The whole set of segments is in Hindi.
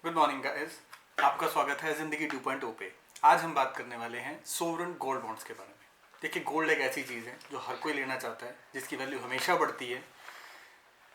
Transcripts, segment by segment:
गुड मॉर्निंग गाइस, आपका स्वागत है ज़िंदगी 2.0 पे। आज हम बात करने वाले हैं सोवरेन गोल्ड बॉन्ड्स के बारे में। देखिए, गोल्ड एक ऐसी चीज़ है जो हर कोई लेना चाहता है, जिसकी वैल्यू हमेशा बढ़ती है।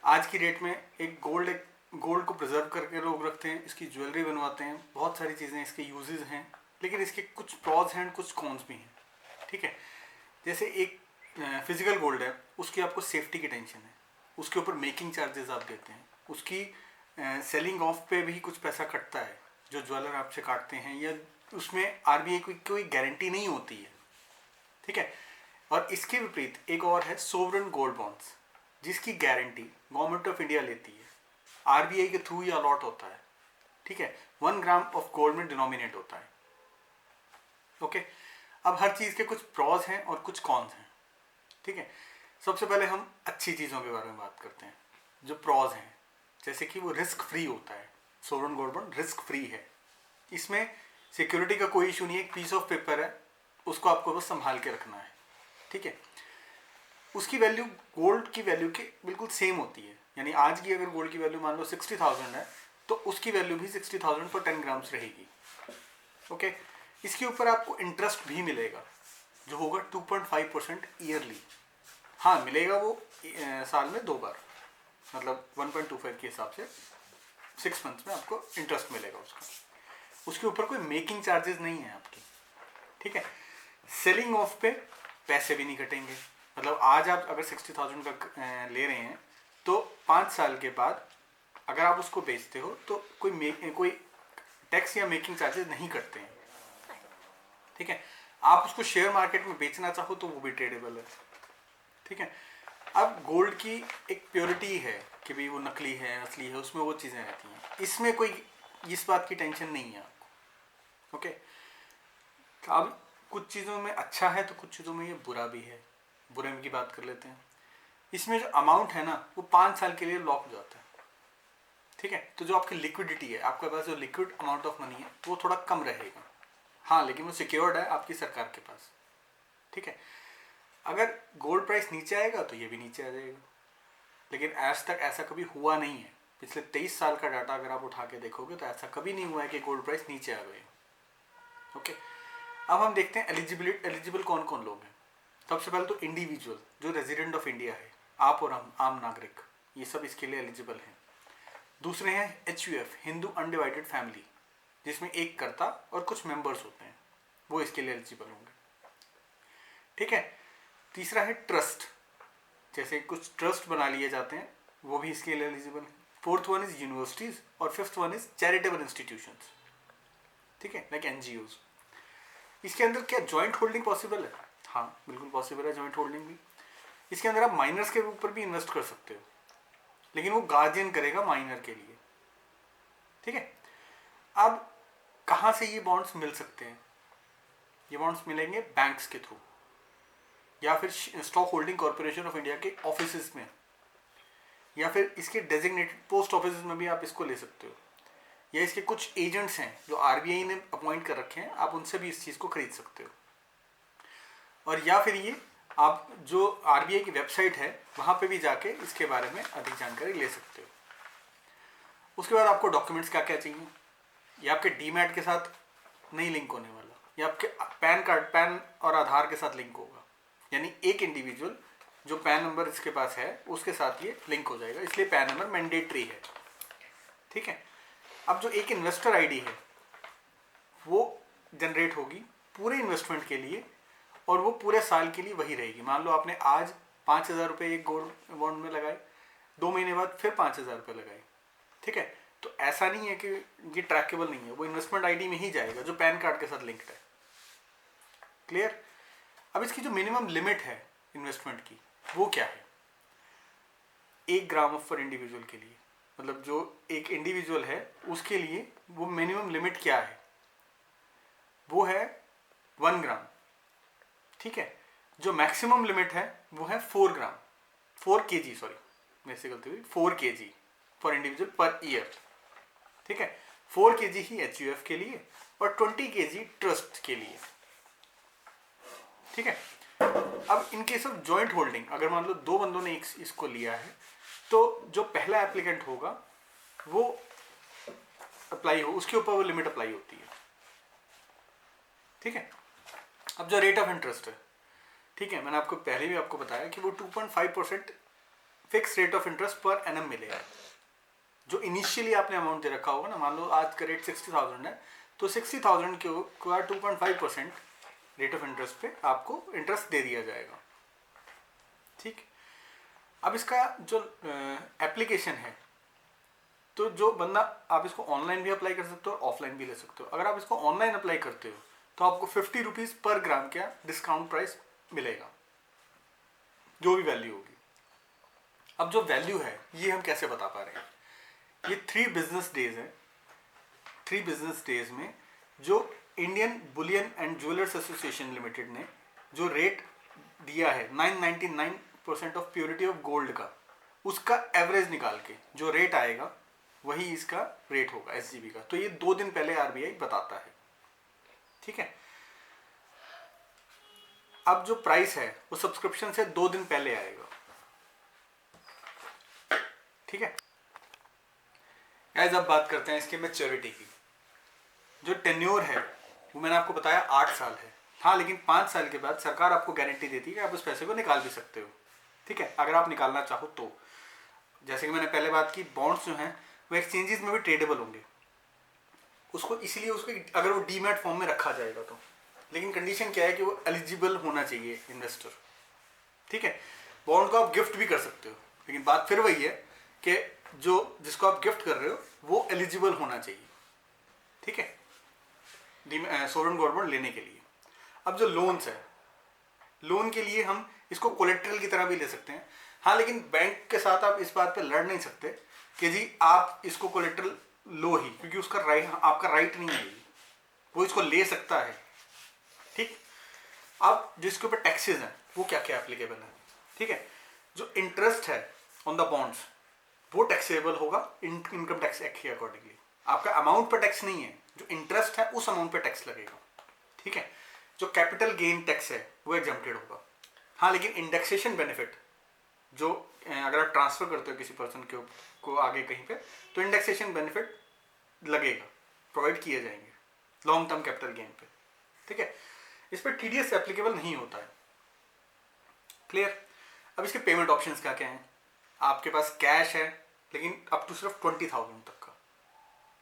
आज की डेट में एक गोल्ड को प्रिजर्व करके लोग रखते हैं, इसकी ज्वेलरी बनवाते हैं, बहुत सारी चीज़ें इसके यूजेस हैं, लेकिन इसके कुछ प्रॉज हैं, कुछ कॉन्स भी हैं। ठीक है, जैसे एक फिजिकल गोल्ड है, उसकी आपको सेफ्टी की टेंशन है, उसके ऊपर मेकिंग चार्जेस आप देते हैं, उसकी सेलिंग ऑफ पे भी कुछ पैसा कटता है जो ज्वेलर आपसे काटते हैं, या उसमें आरबीआई की कोई गारंटी नहीं होती है। ठीक है, और इसके विपरीत एक और है सोवरेन गोल्ड बॉन्ड्स, जिसकी गारंटी गवर्नमेंट ऑफ इंडिया लेती है, आरबीआई के थ्रू ही अलॉट होता है। ठीक है, 1 ग्राम ऑफ गोल्ड में डिनोमिनेट होता है। ओके, अब हर चीज़ के कुछ प्रॉज हैं और कुछ कॉन्स हैं। ठीक है, सबसे पहले हम अच्छी चीज़ों के बारे में बात करते हैं। जो प्रॉज हैं, जैसे कि वो रिस्क फ्री होता है। Sovereign gold bond risk free है, इसमें सिक्योरिटी का कोई इशू नहीं है, एक पीस ऑफ पेपर है, उसको आपको बस संभाल के रखना है। ठीक है, उसकी वैल्यू गोल्ड की वैल्यू के बिल्कुल सेम होती है। यानी आज की अगर गोल्ड की वैल्यू मान लो 60,000 है, तो उसकी वैल्यू भी 60,000 पर 10 ग्राम्स रहेगी। ओके, इसके ऊपर आपको इंटरेस्ट भी मिलेगा, जो होगा 2.5% ईयरली। हाँ, मिलेगा वो साल में 2 बार, मतलब 1.25 के हिसाब से 6 मंथ्स में आपको इंटरेस्ट मिलेगा उसका। उसके ऊपर कोई मेकिंग चार्जेस नहीं है आपकी। ठीक है, सेलिंग ऑफ पे पैसे भी नहीं कटेंगे। मतलब आज आप अगर 60,000 का ले रहे हैं, तो 5 साल के बाद अगर आप उसको बेचते हो तो कोई टैक्स या मेकिंग चार्जेस नहीं कटते हैं। ठीक है, आप उसको शेयर मार्केट में बेचना चाहो तो वो भी ट्रेडेबल है। ठीक है, अब गोल्ड की एक प्योरिटी है कि भाई वो नकली है असली है, उसमें वो चीज़ें रहती हैं, इसमें कोई इस बात की टेंशन नहीं है आपको। ओके, अब कुछ चीज़ों में अच्छा है तो कुछ चीज़ों में ये बुरा भी है। बुरे की बात कर लेते हैं। इसमें जो अमाउंट है ना, वो 5 साल के लिए लॉक हो जाता है। ठीक है, तो जो आपकी लिक्विडिटी है, आपके पास जो लिक्विड अमाउंट ऑफ मनी है, वो थोड़ा कम रहेगा। हाँ, लेकिन वो सिक्योर्ड है आपकी सरकार के पास। ठीक है, अगर गोल्ड प्राइस नीचे आएगा तो ये भी नीचे आ जाएगा, लेकिन आज तक ऐसा कभी हुआ नहीं है। पिछले 23 साल का डाटा अगर आप उठा के देखोगे तो ऐसा कभी नहीं हुआ है कि गोल्ड प्राइस नीचे आ गए। ओके, अब हम देखते हैं एलिजिबल कौन कौन लोग हैं। सबसे पहले तो इंडिविजुअल जो रेजिडेंट ऑफ इंडिया है, आप और हम आम नागरिक, ये सब इसके लिए एलिजिबल हैं। दूसरे हैं HUF, हिंदू अनडिवाइडेड फैमिली, जिसमें एक कर्ता और कुछ मेंबर्स होते हैं, वो इसके लिए एलिजिबल होंगे। ठीक है, तीसरा है ट्रस्ट, जैसे कुछ ट्रस्ट बना लिए जाते हैं, वो भी इसके लिए एलिजिबल है। फोर्थ वन इज यूनिवर्सिटीज और fifth one is charitable institutions. ठीक है, लाइक NGOs। इसके अंदर क्या जॉइंट होल्डिंग पॉसिबल है? हाँ, बिल्कुल पॉसिबल है जॉइंट होल्डिंग भी। इसके अंदर आप माइनर्स के ऊपर भी इन्वेस्ट कर सकते हो, लेकिन वो गार्जियन करेगा माइनर के लिए। ठीक है, अब कहाँ से ये बॉन्ड्स मिल सकते हैं? ये बॉन्ड्स मिलेंगे बैंक्स के थ्रू, या फिर stock holding corporation of India के ऑफिस में, या फिर इसके डेजिग्नेटेड पोस्ट ऑफिस में भी आप इसको ले सकते हो, या इसके कुछ एजेंट्स हैं जो आरबीआई ने अपॉइंट कर रखे हैं, आप उनसे भी इस चीज़ को खरीद सकते हो। और या फिर ये आप जो आरबीआई की वेबसाइट है वहाँ पे भी जाके इसके बारे में अधिक जानकारी ले सकते हो। उसके बाद आपको डॉक्यूमेंट्स क्या क्या चाहिए? ये आपके डीमैट के साथ नहीं लिंक होने वाला, ये आपके पैन और आधार के साथ लिंक होगा। यानी एक इंडिविजुअल जो पैन नंबर इसके पास है उसके साथ ये लिंक हो जाएगा, इसलिए पैन नंबर मैंडेटरी है। ठीक है, अब जो एक इन्वेस्टर आईडी है वो जनरेट होगी पूरे इन्वेस्टमेंट के लिए, और वो पूरे साल के लिए वही रहेगी। मान लो आपने आज 5,000 रुपये एक गोल्ड बॉन्ड में लगाए, 2 महीने बाद फिर 5,000 रुपये लगाए। ठीक है, तो ऐसा नहीं है कि ये ट्रैकेबल नहीं है, वो इन्वेस्टमेंट आईडी में ही जाएगा जो पैन कार्ड के साथ लिंक्ड है। क्लियर? अब इसकी जो मिनिमम लिमिट है इन्वेस्टमेंट की, वो क्या है? 1 ग्राम फॉर इंडिविजुअल के लिए, मतलब जो एक इंडिविजुअल है उसके लिए वो मिनिमम लिमिट क्या है? वो है 1 ग्राम। ठीक है, जो मैक्सिमम लिमिट है वो है 4 ग्राम, 4 kg, सॉरी मेरे से गलती हुई, 4 kg for individual per year. ठीक है, 4 kg ही HUF के लिए और 20 kg ट्रस्ट के लिए। ठीक है, अब in case of joint holding, अगर मान लो 2 बंदों ने इसको लिया है, तो जो पहला एप्लीकेंट होगा वो अप्लाई हो उसके ऊपर वो लिमिट अप्लाई होती है। ठीक है। अब जो रेट ऑफ इंटरेस्ट है, ठीक है, मैंने आपको पहले भी आपको बताया कि वो 2.5% fix rate of interest per annum मिलेगा। जो इनिशियली आपने अमाउंट दे रखा होगा ना, मान लो आज का रेट 60,000 है, तो 60,000 के ऊपर 2.5% रेट ऑफ इंटरेस्ट पे आपको इंटरेस्ट दे दिया जाएगा। ठीक। अब इसका जो एप्लीकेशन है, तो जो बंदा, आप इसको ऑनलाइन भी अप्लाई कर सकते हो और ऑफलाइन भी ले सकते हो। अगर आप इसको ऑनलाइन अप्लाई करते हो तो आपको 50 रुपीज़ पर ग्राम का डिस्काउंट प्राइस मिलेगा, जो भी वैल्यू होगी। अब जो वैल्यू है ये हम कैसे बता पा रहे हैं, ये 3 बिजनेस डेज है। 3 बिजनेस डेज में जो Indian Boolean and jewellers association limited ने जो रेट दिया है 999% ऑफ प्योरिटी ऑफ गोल्ड का, उसका एवरेज निकाल के जो रेट आएगा वही इसका रेट होगा एसजीबी का। तो ये 2 दिन पहले आरबीआई बताता है। ठीक है। अब जो प्राइस है वो सब्सक्रिप्शन से 2 दिन पहले आएगा। ठीक है। गाइस अब बात करते हैं इसकी मैच्योरिटी की। जो टेन्योर है वो मैंने आपको बताया 8 साल है। हाँ, लेकिन 5 साल के बाद सरकार आपको गारंटी देती है कि आप उस पैसे को निकाल भी सकते हो। ठीक है, अगर आप निकालना चाहो तो। जैसे कि मैंने पहले बात की, बॉन्ड्स जो हैं वो एक्सचेंजेस में भी ट्रेडेबल होंगे। उसको इसलिए उसको अगर वो डीमैट फॉर्म में रखा जाएगा तो, लेकिन कंडीशन क्या है कि वो एलिजिबल होना चाहिए इन्वेस्टर। ठीक है। बॉन्ड को आप गिफ्ट भी कर सकते हो, लेकिन बात फिर वही है कि जो जिसको आप गिफ्ट कर रहे हो वो एलिजिबल होना चाहिए। ठीक है, सोवरेन गोल्ड बॉन्ड लेने के लिए। अब जो लोन्स है, लोन के लिए हम इसको कोलेट्रल की तरह भी ले सकते हैं। हाँ, लेकिन बैंक के साथ आप इस बात पे लड़ नहीं सकते कि जी आप इसको कोलेट्रल लो ही, क्योंकि उसका राइट, आपका राइट नहीं है, वो इसको ले सकता है। ठीक। अब जिसके ऊपर टैक्सेस हैं वो क्या क्या एप्लीकेबल है। ठीक है। जो इंटरेस्ट है ऑन द बॉन्ड्स वो टैक्सेबल होगा इनकम टैक्स एक्ट के अकॉर्डिंगली। आपका अमाउंट पर टैक्स नहीं है, जो इंटरेस्ट है उस अमाउंट पर टैक्स लगेगा। ठीक है। जो कैपिटल गेन टैक्स है वो एग्जम्प्टेड होगा। हाँ, लेकिन इंडेक्सेशन बेनिफिट जो अगर आप ट्रांसफर करते हो किसी पर्सन को आगे कहीं पे, तो इंडेक्सेशन बेनिफिट लगेगा, प्रोवाइड किए जाएंगे लॉन्ग टर्म कैपिटल गेन पे। ठीक है। इस पर टीडीएस एप्लीकेबल नहीं होता है। क्लियर। अब इसके पेमेंट ऑप्शंस क्या क्या हैं। आपके पास कैश है, लेकिन अप टू सिर्फ 20,000 तक का।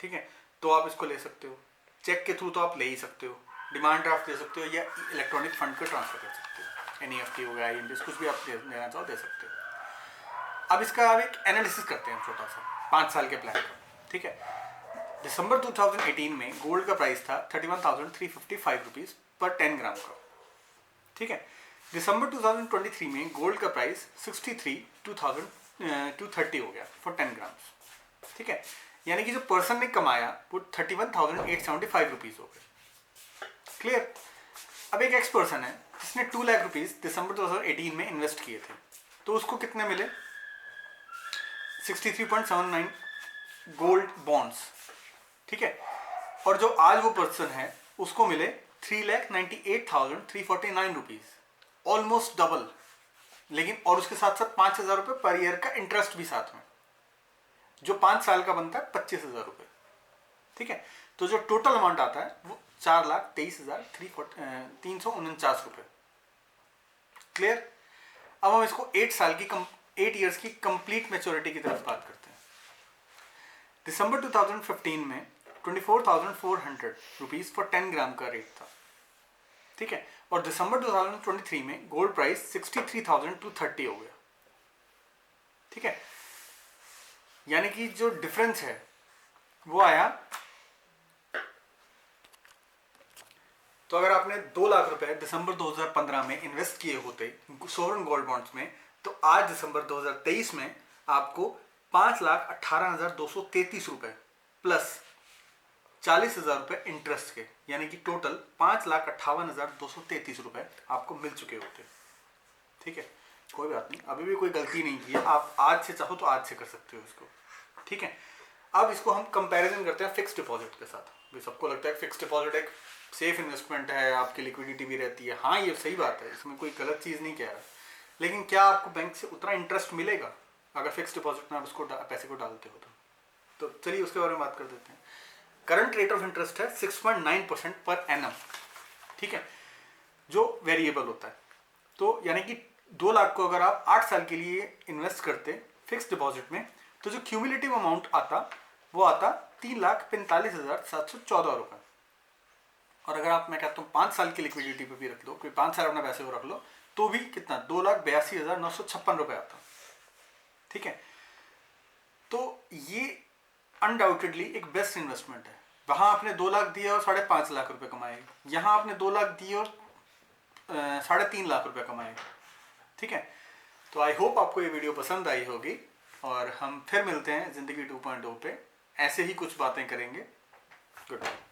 ठीक है, तो आप इसको ले सकते हो। चेक के थ्रू तो आप ले ही सकते हो, डिमांड ड्राफ्ट दे सकते हो, या इलेक्ट्रॉनिक फंड को ट्रांसफर कर सकते हो। एनईएफटी हो गया, IMPS, कुछ भी आप देना चाहो दे सकते हो। अब इसका आप एक एनालिसिस करते हैं छोटा सा 5 साल के प्लान का। ठीक है। दिसंबर 2018 में गोल्ड का प्राइस था 31,355 रुपीज़ पर 10 ग्राम का। ठीक है। दिसंबर 2023 में गोल्ड का प्राइस 63,230 हो गया फॉर 10 ग्राम्स। ठीक है। यानी कि जो पर्सन ने कमाया वो 31,875 रुपीज़ हो गए। क्लियर। अब एक एक्स पर्सन है जिसने 2 लाख रुपीज़ दिसंबर 2018 में इन्वेस्ट किए थे, तो उसको कितने मिले 63.79 गोल्ड बॉन्ड्स। ठीक है। और जो आज वो पर्सन है उसको मिले 3,98,349 रुपीज़, ऑलमोस्ट डबल। लेकिन और उसके साथ साथ 5,000 रुपये पर ईयर का इंटरेस्ट भी साथ में, जो 5 साल का बनता है 25,000 रुपये। ठीक है। तो जो टोटल अमाउंट आता है वो 4,23,349 रुपये। क्लियर। अब हम इसको 8 ईयर्स की कंप्लीट मैच्योरिटी की तरफ बात करते हैं। दिसंबर 2015 में 24,400 रुपीज़ फॉर 10 ग्राम का रेट था। ठीक है। और दिसंबर 2023 में गोल्ड प्राइस 63,230 हो गया। ठीक है। यानी कि जो डिफरेंस है वो आया, तो अगर आपने 2 लाख रुपए दिसंबर 2015 में इन्वेस्ट किए होते सोवरेन गोल्ड बॉन्ड्स में, तो आज दिसंबर 2023 में आपको 5,18,233 रुपए प्लस 40,000 रुपये इंटरेस्ट के, यानी कि टोटल 5,58,233 रुपये आपको मिल चुके होते। ठीक है। कोई बात नहीं, अभी भी कोई गलती नहीं की है, आप आज से चाहो तो आज से कर सकते हो इसको। ठीक है। अब इसको हम कंपैरिजन करते हैं फिक्स डिपॉजिट के साथ। भी सबको लगता है फिक्स डिपॉजिट एक सेफ इन्वेस्टमेंट है, आपकी लिक्विडिटी भी रहती है। हाँ, ये सही बात है, इसमें कोई गलत चीज़ नहीं कह रहा, लेकिन क्या आपको बैंक से उतना इंटरेस्ट मिलेगा अगर फिक्स डिपॉजिट में आप उसको पैसे को डालते हो तो चलिए उसके बारे में बात कर देते हैं। करंट रेट ऑफ इंटरेस्ट है 6.9% पर एनम, ठीक है, जो वेरिएबल होता है। तो यानी कि 2 लाख को अगर आप 8 साल के लिए इन्वेस्ट करते फिक्स डिपॉजिट में, तो जो क्यूमुलेटिव अमाउंट आता वो आता 3,45,714 रुपये। और अगर आप, मैं कहता हूँ 5 साल की लिक्विडिटी पे भी रख लो, कोई 5 साल अपना पैसे को रख लो, तो भी कितना 2,82,956 रुपये आता, ठीक है। तो ये अनडाउटेडली एक बेस्ट इन्वेस्टमेंट है। वहां आपने 2 लाख दिए और 5.5 लाख रुपए कमाए, यहाँ आपने 2 लाख दिए और 3.5 लाख रुपए कमाए, ठीक है। तो आई होप आपको ये वीडियो पसंद आई होगी, और हम फिर मिलते हैं जिंदगी 2.0 पे, ऐसे ही कुछ बातें करेंगे। Good bye.